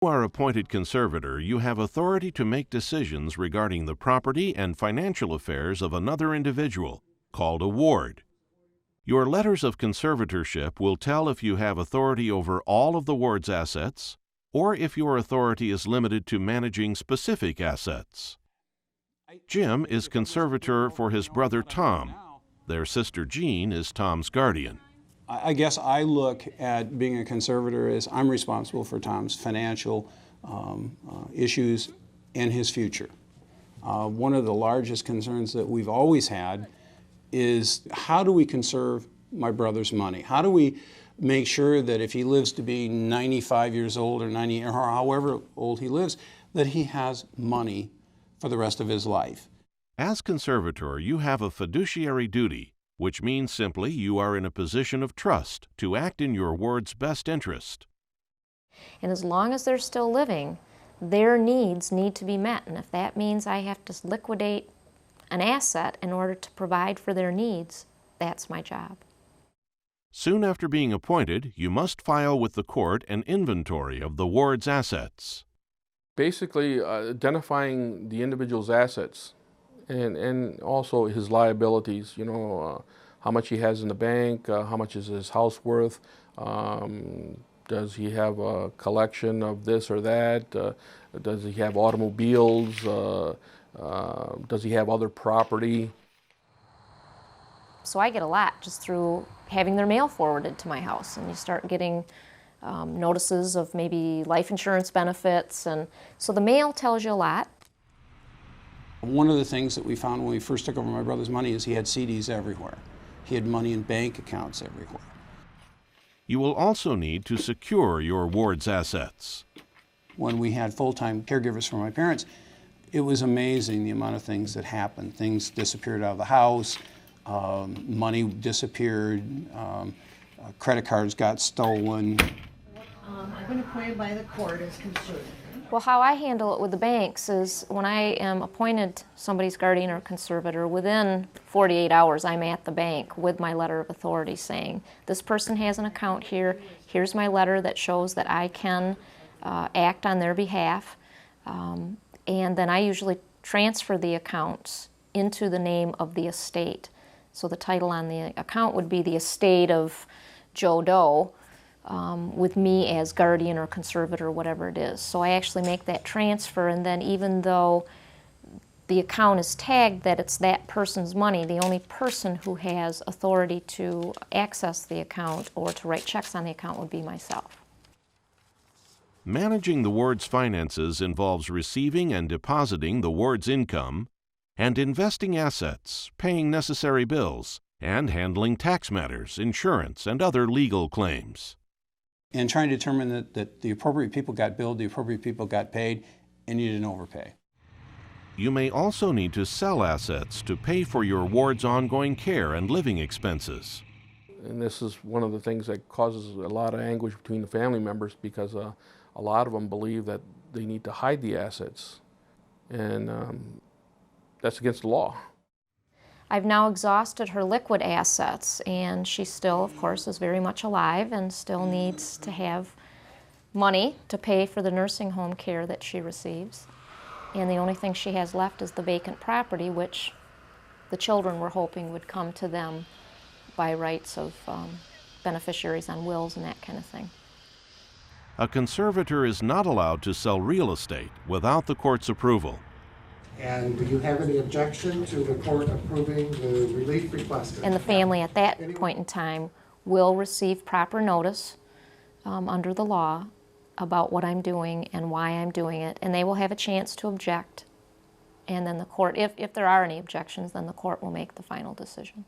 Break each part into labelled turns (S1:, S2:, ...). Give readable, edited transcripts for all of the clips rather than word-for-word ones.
S1: you are appointed conservator, you have authority to make decisions regarding the property and financial affairs of another individual, called a ward. Your letters of conservatorship will tell if you have authority over all of the ward's assets, or if your authority is limited to managing specific assets. Jim is conservator for his brother Tom. Their sister Jean is Tom's guardian.
S2: I guess I look at being a conservator as I'm responsible for Tom's financial issues and his future. One of the largest concerns that we've always had is how do we conserve my brother's money? How do we make sure that if he lives to be 95 years old or 90 or however old he lives, that he has money for the rest of his life?
S1: As conservator, you have a fiduciary duty, which means simply you are in a position of trust to act in your ward's best interest.
S3: And as long as they're still living, their needs need to be met. And if that means I have to liquidate an asset in order to provide for their needs, that's my job.
S1: Soon after being appointed, you must file with the court an inventory of the ward's assets.
S4: Basically, identifying the individual's assets and also his liabilities, how much he has in the bank, how much is his house worth, does he have a collection of this or that, does he have automobiles, does he have other property?
S3: So I get a lot just through having their mail forwarded to my house, and you start getting notices of maybe life insurance benefits, and so the mail tells you a lot.
S2: One of the things that we found when we first took over my brother's money is he had CDs everywhere. He had money in bank accounts everywhere.
S1: You will also need to secure your ward's assets.
S2: When we had full-time caregivers for my parents, it was amazing the amount of things that happened. Things disappeared out of the house, money disappeared, credit cards got stolen.
S5: I've been appointed by the court as conservator.
S3: Well, how I handle it with the banks is when I am appointed somebody's guardian or conservator, within 48 hours I'm at the bank with my letter of authority saying, this person has an account here, here's my letter that shows that I can act on their behalf, and then I usually transfer the accounts into the name of the estate. So the title on the account would be the estate of Joe Doe, with me as guardian or conservator, whatever it is. So I actually make that transfer, and then even though the account is tagged that it's that person's money, the only person who has authority to access the account or to write checks on the account would be myself.
S1: Managing the ward's finances involves receiving and depositing the ward's income, and investing assets, paying necessary bills, and handling tax matters, insurance, and other legal claims.
S2: And trying to determine that the appropriate people got billed, the appropriate people got paid, and you didn't overpay.
S1: You may also need to sell assets to pay for your ward's ongoing care and living expenses.
S4: And this is one of the things that causes a lot of anguish between the family members, because a lot of them believe that they need to hide the assets, and that's against the law.
S3: I've now exhausted her liquid assets, and she still, of course, is very much alive and still needs to have money to pay for the nursing home care that she receives. And the only thing she has left is the vacant property, which the children were hoping would come to them by rights of beneficiaries on wills and that kind of thing.
S1: A conservator is not allowed to sell real estate without the court's approval.
S6: And do you have any objection to the court approving the relief requested?
S3: And the family at that point in time will receive proper notice under the law about what I'm doing and why I'm doing it, and they will have a chance to object. And then the court, if there are any objections, then the court will make the final decision.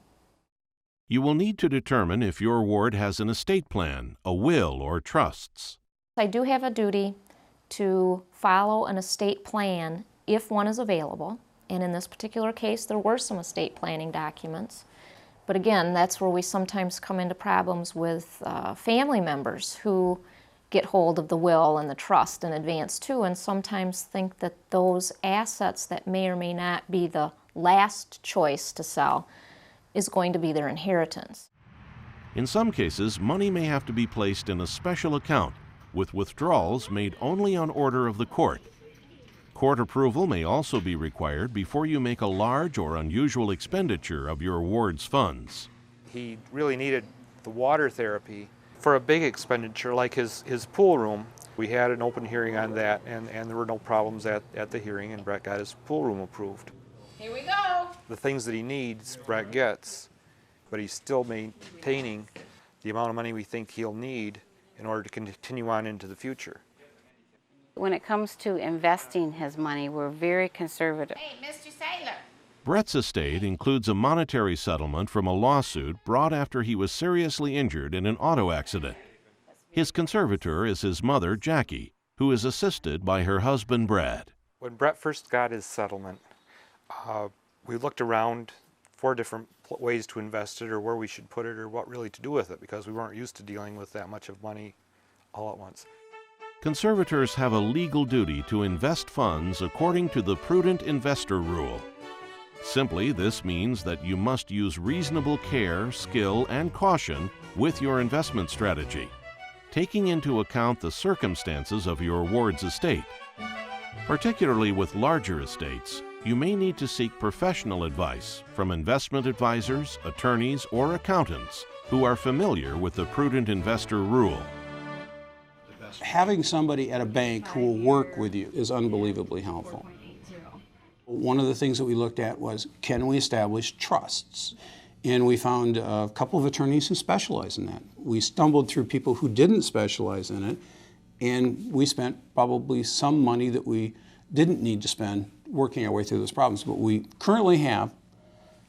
S1: You will need to determine if your ward has an estate plan, a will, or trusts.
S3: I do have a duty to follow an estate plan if one is available, and in this particular case there were some estate planning documents. But again, that's where we sometimes come into problems with family members who get hold of the will and the trust in advance too, and sometimes think that those assets that may or may not be the last choice to sell is going to be their inheritance.
S1: In some cases, money may have to be placed in a special account with withdrawals made only on order of the court. Court approval may also be required before you make a large or unusual expenditure of your ward's funds.
S7: He really needed the water therapy for a big expenditure like his pool room. We had an open hearing on that, and there were no problems at the hearing, and Brett got his pool room approved.
S3: Here we go.
S7: The things that he needs, Brett gets, but he's still maintaining the amount of money we think he'll need in order to continue on into the future.
S8: When it comes to investing his money, we're very conservative.
S3: Hey, Mr. Sailor.
S1: Brett's estate includes a monetary settlement from a lawsuit brought after he was seriously injured in an auto accident. His conservator is his mother, Jackie, who is assisted by her husband, Brad.
S7: When Brett first got his settlement, we looked around for different ways to invest it or where we should put it or what really to do with it, because we weren't used to dealing with that much of money all at once.
S1: Conservators have a legal duty to invest funds according to the prudent investor rule. Simply, this means that you must use reasonable care, skill, and caution with your investment strategy, taking into account the circumstances of your ward's estate. Particularly with larger estates, you may need to seek professional advice from investment advisors, attorneys, or accountants who are familiar with the prudent investor rule.
S2: Having somebody at a bank who will work with you is unbelievably helpful. One of the things that we looked at was, can we establish trusts? And we found a couple of attorneys who specialize in that. We stumbled through people who didn't specialize in it, and we spent probably some money that we didn't need to spend working our way through those problems. But we currently have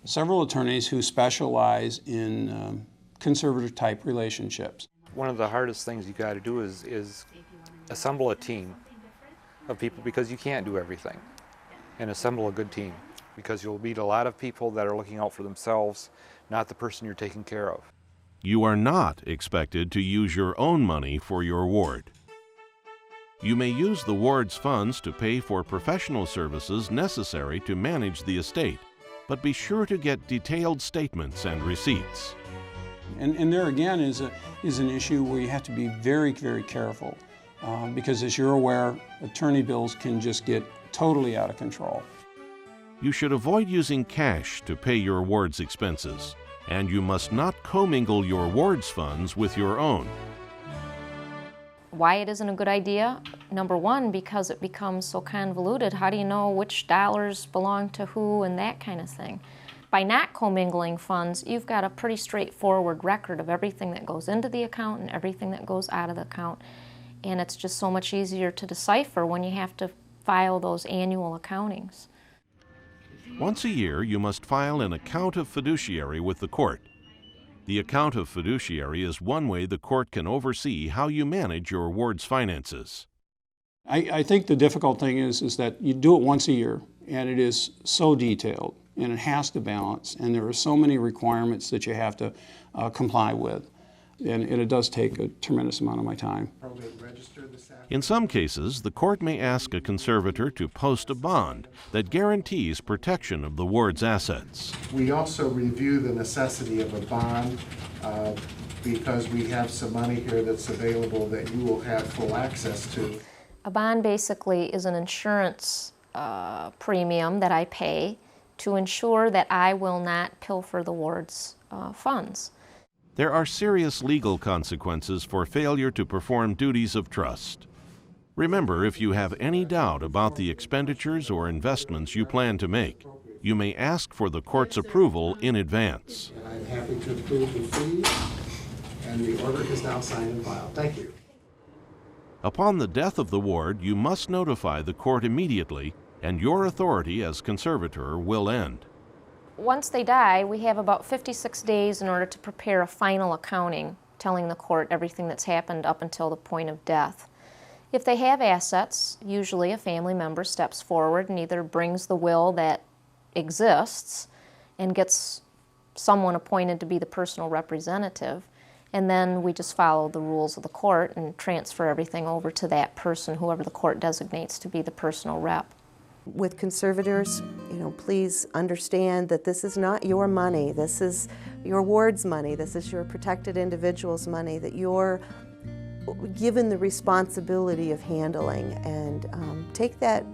S2: several attorneys who specialize in conservator-type relationships.
S7: One of the hardest things you got to do is assemble a team of people, because you can't do everything, and assemble a good team, because you'll meet a lot of people that are looking out for themselves, not the person you're taking care of.
S1: You are not expected to use your own money for your ward. You may use the ward's funds to pay for professional services necessary to manage the estate, but be sure to get detailed statements and receipts.
S2: And there again is an issue where you have to be very, very careful, because as you're aware, attorney bills can just get totally out of control.
S1: You should avoid using cash to pay your ward's expenses, and you must not commingle your ward's funds with your own.
S3: Why it isn't a good idea? Number one, because it becomes so convoluted. How do you know which dollars belong to who and that kind of thing? By not commingling funds, you've got a pretty straightforward record of everything that goes into the account and everything that goes out of the account. And it's just so much easier to decipher when you have to file those annual accountings.
S1: Once a year, you must file an account of fiduciary with the court. The account of fiduciary is one way the court can oversee how you manage your ward's finances.
S2: I think the difficult thing is that you do it once a year, and it is so detailed, and it has to balance, and there are so many requirements that you have to comply with, and it does take a tremendous amount of my time.
S1: In some cases, the court may ask a conservator to post a bond that guarantees protection of the ward's assets.
S6: We also review the necessity of a bond because we have some money here that's available that you will have full access to.
S3: A bond basically is an insurance premium that I pay to ensure that I will not pilfer the ward's funds.
S1: There are serious legal consequences for failure to perform duties of trust. Remember, if you have any doubt about the expenditures or investments you plan to make, you may ask for the court's approval in advance.
S6: And I'm happy to approve the fees, and the order is now signed and filed. Thank you.
S1: Upon the death of the ward, you must notify the court immediately, and your authority as conservator will end.
S3: Once they die, we have about 56 days in order to prepare a final accounting, telling the court everything that's happened up until the point of death. If they have assets, usually a family member steps forward and either brings the will that exists and gets someone appointed to be the personal representative, and then we just follow the rules of the court and transfer everything over to that person, whoever the court designates to be the personal rep.
S9: With conservators, please understand that this is not your money. This is your ward's money. This is your protected individual's money, that your given the responsibility of handling, and take that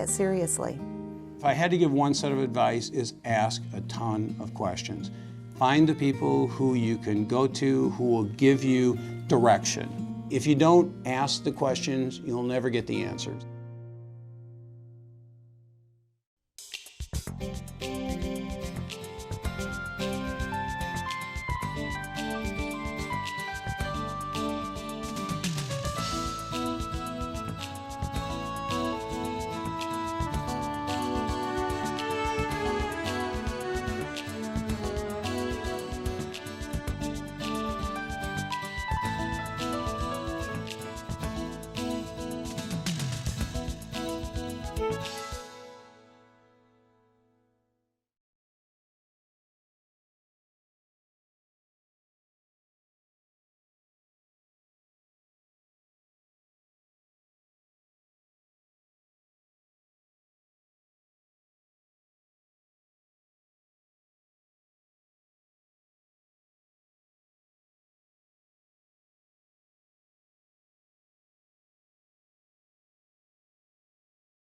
S9: seriously.
S2: If I had to give one set of advice, is ask a ton of questions. Find the people who you can go to who will give you direction. If you don't ask the questions, you'll never get the answers.